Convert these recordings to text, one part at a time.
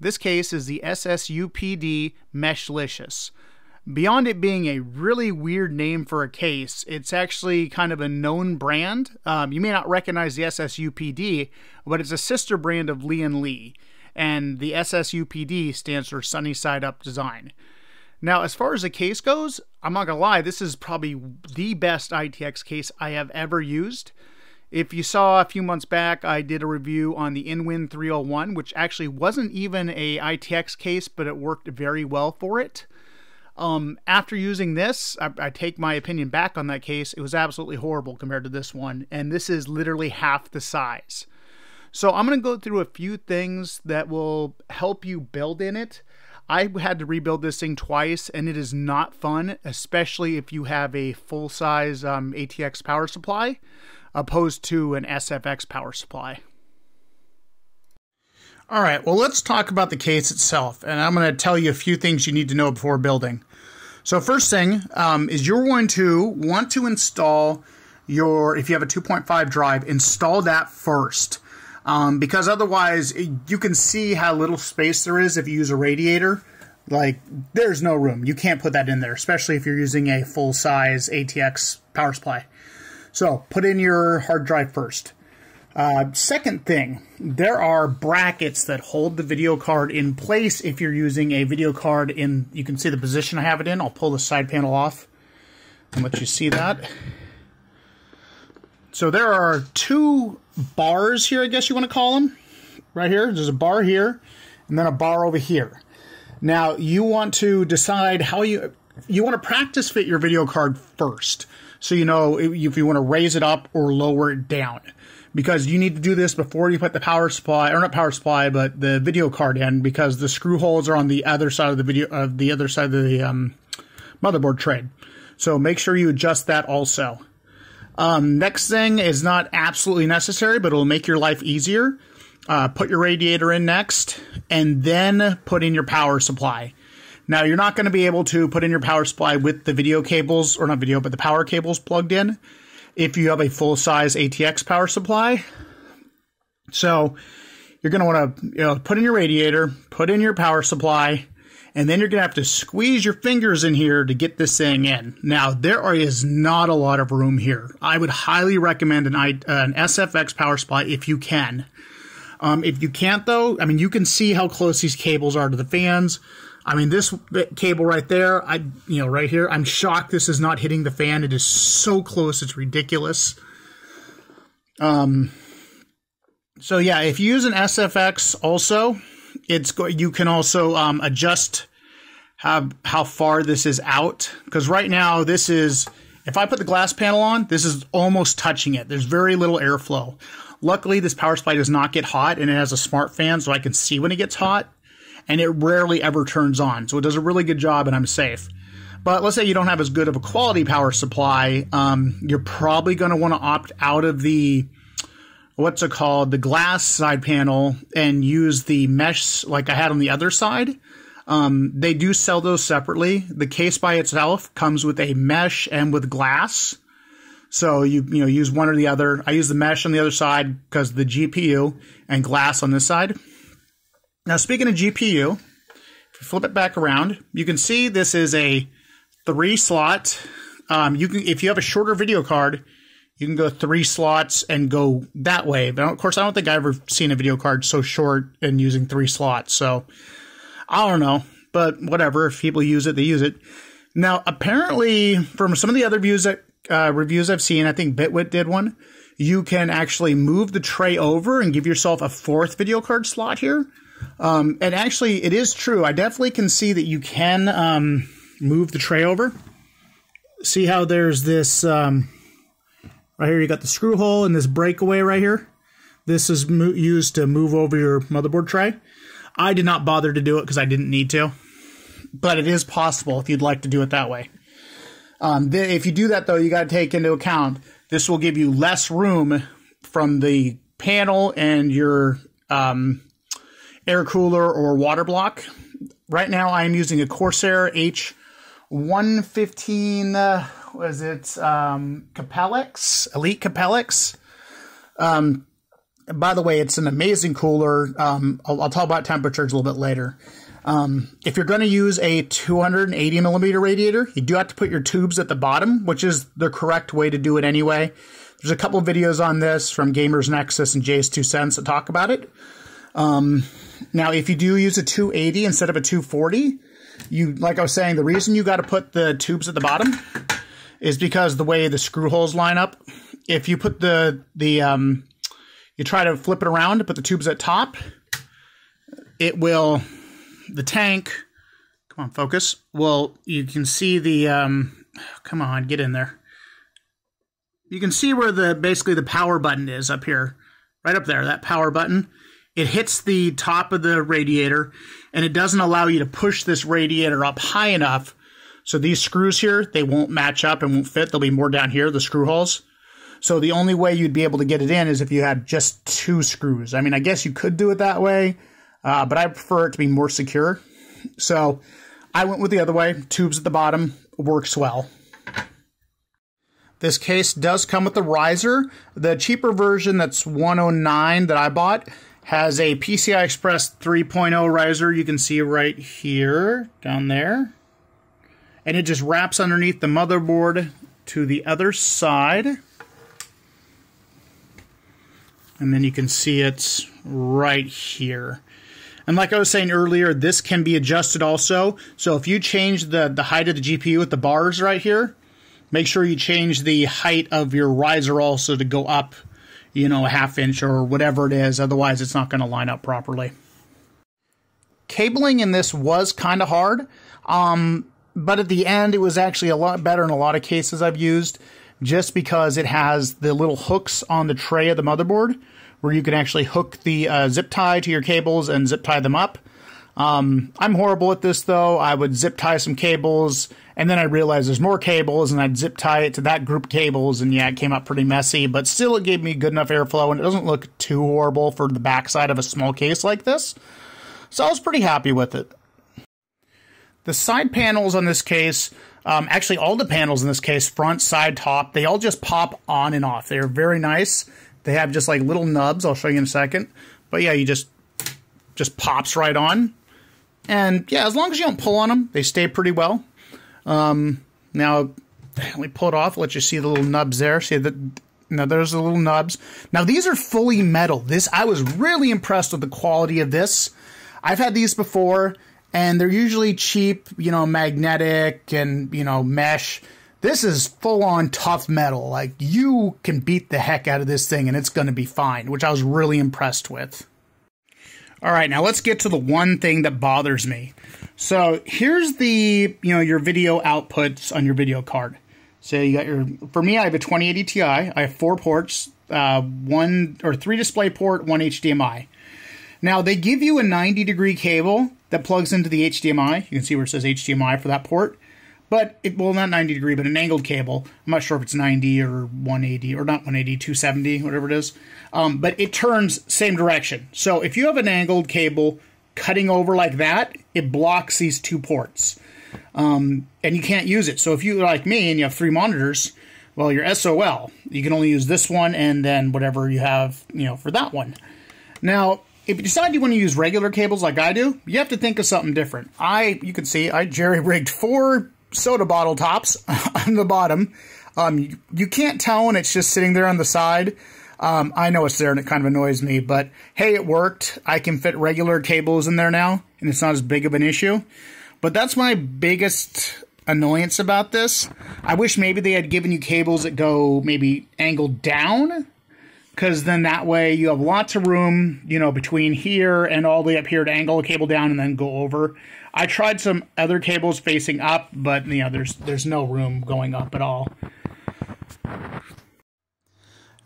This case is the SSUPD Meshlicious. Beyond it being a really weird name for a case, it's actually kind of a known brand. You may not recognize the SSUPD, but it's a sister brand of Lee & Lee. And the SSUPD stands for Sunny Side Up Design. Now, as far as the case goes, I'm not going to lie, this is probably the best ITX case I have ever used. If you saw a few months back, I did a review on the InWin 301, which actually wasn't even a ITX case, but it worked very well for it. After using this, I take my opinion back on that case. It was absolutely horrible compared to this one, and this is literally half the size. So I'm going to go through a few things that will help you build in it. I had to rebuild this thing twice, and it is not fun, especially if you have a full-size ATX power supply, opposed to an SFX power supply. All right, well, let's talk about the case itself, and I'm going to tell you a few things you need to know before building. So first thing is you're going to want to install your, if you have a 2.5 drive, install that first. Because otherwise, you can see how little space there is if you use a radiator. Like, there's no room. You can't put that in there, especially if you're using a full-size ATX power supply. So, put in your hard drive first. Second thing, there are brackets that hold the video card in place if you're using a video card in, you can see the position I have it in. I'll pull the side panel off and let you see that. So there are two bars here, I guess you want to call them. Right here, there's a bar here, and then a bar over here. Now, you want to decide how you want to practice fit your video card first. So you know if you want to raise it up or lower it down. Because you need to do this before you put the power supply, or not power supply, but the video card in, because the screw holes are on the other side of the motherboard tray. So make sure you adjust that also. Next thing is not absolutely necessary, but it'll make your life easier. Put your radiator in next, and then put in your power supply. Now, you're not going to be able to put in your power supply with the video cables, or not video, but the power cables plugged in, if you have a full-size ATX power supply. So you're going to want to put in your radiator, put in your power supply, and then you're going to have to squeeze your fingers in here to get this thing in. Now, there is not a lot of room here. I would highly recommend an SFX power supply if you can. If you can't, though, I mean, you can see how close these cables are to the fans. I mean, this cable right there, right here, I'm shocked this is not hitting the fan. It is so close, it's ridiculous. So yeah, if you use an SFX also, you can also adjust how far this is out. Because right now, this is, if I put the glass panel on, this is almost touching it. There's very little airflow. Luckily, this power supply does not get hot, and it has a smart fan, so I can see when it gets hot. And it rarely ever turns on. So it does a really good job, and I'm safe. But let's say you don't have as good of a quality power supply. You're probably going to want to opt out of the, the glass side panel, and use the mesh like I had on the other side. They do sell those separately. The case by itself comes with a mesh and with glass. So you use one or the other. I use the mesh on the other side because of the GPU, and glass on this side. Now, speaking of GPU, if you flip it back around, you can see this is a 3-slot. If you have a shorter video card, you can go 3 slots and go that way. But of course, I don't think I've ever seen a video card so short and using 3 slots. So I don't know, but whatever. If people use it, they use it. Now, apparently, from some of the other reviews I've seen, I think Bitwit did one. You can actually move the tray over and give yourself a 4th video card slot here. And actually, it is true. I definitely can see that you can move the tray over. See how there's this, right here you got the screw hole and this breakaway right here. This is used to move over your motherboard tray. I did not bother to do it because I didn't need to. But it is possible if you'd like to do it that way. If you do that, though, you got to take into account this will give you less room from the panel and your air cooler or water block. Right now, I am using a Corsair H115, Capellix, Elite Capellix. by the way, it's an amazing cooler. I'll talk about temperatures a little bit later. If you're going to use a 280 millimeter radiator, you do have to put your tubes at the bottom, which is the correct way to do it anyway. There's a couple of videos on this from Gamers Nexus and Jay's 2 Cents that talk about it. Now, if you do use a 280 instead of a 240, like I was saying, the reason you got to put the tubes at the bottom is because the way the screw holes line up. If you put you try to flip it around to put the tubes at top, the tank, come on, focus. Well, you can see come on, get in there. You can see where basically the power button is up here, right up there, that power button. It hits the top of the radiator, and it doesn't allow you to push this radiator up high enough. So these screws here, they won't match up and won't fit. There'll be more down here, the screw holes. So the only way you'd be able to get it in is if you had just 2 screws. I mean, I guess you could do it that way, but I prefer it to be more secure. So I went with the other way. Tubes at the bottom works well. This case does come with a riser. The cheaper version, that's $109 that I bought, has a PCI Express 3.0 riser. You can see right here, down there. And it just wraps underneath the motherboard to the other side. And then you can see it's right here. And like I was saying earlier, this can be adjusted also. So if you change the height of the GPU with the bars right here, make sure you change the height of your riser also to go up, you know, a ½ inch or whatever it is. Otherwise, it's not going to line up properly. Cabling in this was kind of hard. But at the end, it was actually a lot better in a lot of cases I've used, just because it has the little hooks on the tray of the motherboard where you can actually hook the zip tie to your cables and zip tie them up. I'm horrible at this, though. I would zip tie some cables, and then I realized there's more cables, and I'd zip tie it to that group of cables, and yeah, it came out pretty messy, but still it gave me good enough airflow, and it doesn't look too horrible for the backside of a small case like this. So I was pretty happy with it. The side panels on this case, actually all the panels in this case, front, side, top, they all just pop on and off. They're very nice. They have just like little nubs. I'll show you in a second. But yeah, you just pops right on. And yeah, as long as you don't pull on them, they stay pretty well. Now, let me pull it off. Let you see the little nubs there. See that? Now there's the little nubs. Now these are fully metal. I was really impressed with the quality of this. I've had these before, and they're usually cheap, you know, magnetic and, you know, mesh. This is full-on tough metal. Like, you can beat the heck out of this thing, and it's going to be fine, which I was really impressed with. All right, now let's get to the one thing that bothers me. So here's the, you know, your video outputs on your video card. So you got for me, I have a 2080 Ti. I have 4 ports, 3 display port, 1 HDMI. Now, they give you a 90-degree cable that plugs into the HDMI. You can see where it says HDMI for that port. But, well, not 90-degree, but an angled cable. I'm not sure if it's 90 or 180, or not 180, 270, whatever it is. But it turns same direction. So if you have an angled cable cutting over like that, it blocks these 2 ports. And you can't use it. So if you're like me and you have 3 monitors, well, you're SOL. You can only use this one and then whatever you have, you know, for that one. Now, if you decide you want to use regular cables like I do, you have to think of something different. You can see I jerry-rigged 4 soda bottle tops on the bottom. You can't tell when it's just sitting there on the side. I know it's there and it kind of annoys me, but hey, it worked. I can fit regular cables in there now, and it's not as big of an issue. But that's my biggest annoyance about this. I wish maybe they had given you cables that go maybe angled down, because then that way you have lots of room, you know, between here and all the way up here to angle a cable down and then go over. I tried some other cables facing up, but, you know, there's no room going up at all.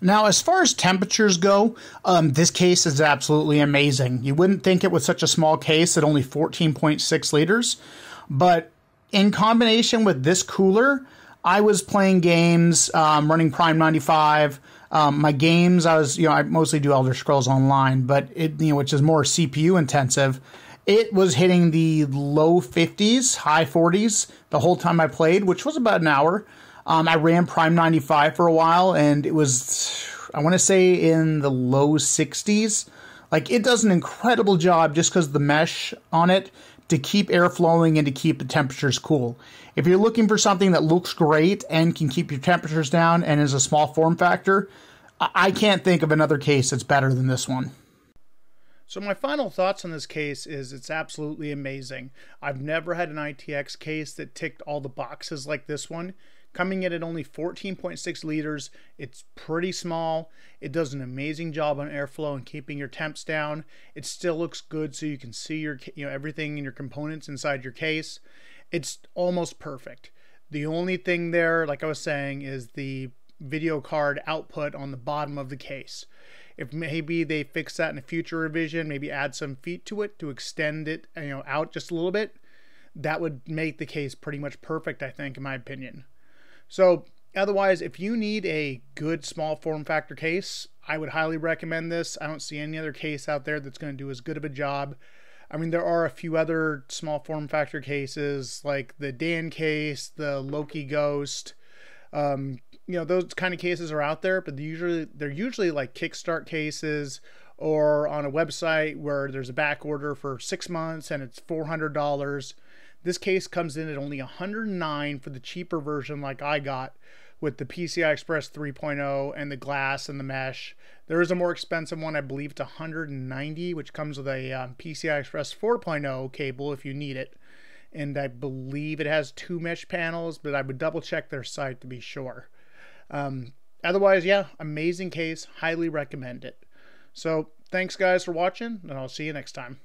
Now, as far as temperatures go, this case is absolutely amazing. You wouldn't think it was such a small case at only 14.6 liters, but in combination with this cooler, I was playing games, running Prime 95. My games, I mostly do Elder Scrolls Online, but which is more CPU intensive. It was hitting the low 50s, high 40s the whole time I played, which was about an hour. I ran Prime 95 for a while, and it was I want to say in the low 60s. Like, it does an incredible job just because of the mesh on it to keep air flowing and to keep the temperatures cool. If you're looking for something that looks great and can keep your temperatures down and is a small form factor, I can't think of another case that's better than this one. So my final thoughts on this case is it's absolutely amazing. I've never had an ITX case that ticked all the boxes like this one. Coming in at only 14.6 liters, it's pretty small. It does an amazing job on airflow and keeping your temps down. It still looks good so you can see your, everything in your components inside your case. It's almost perfect. The only thing there, like I was saying, is the video card output on the bottom of the case. If maybe they fix that in a future revision, maybe add some feet to it to extend it, out just a little bit, that would make the case pretty much perfect, I think, in my opinion. So otherwise, if you need a good small form factor case, I would highly recommend this. I don't see any other case out there that's going to do as good of a job. I mean, there are a few other small form factor cases like the Dan case, the Loki Ghost. Those kind of cases are out there, but they're usually like Kickstart cases or on a website where there's a back order for 6 months and it's $400. This case comes in at only $109 for the cheaper version like I got with the PCI Express 3.0 and the glass and the mesh. There is a more expensive one, I believe it's $190, which comes with a PCI Express 4.0 cable if you need it. And I believe it has 2 mesh panels, but I would double check their site to be sure. Otherwise, yeah, amazing case. Highly recommend it. So thanks guys for watching, and I'll see you next time.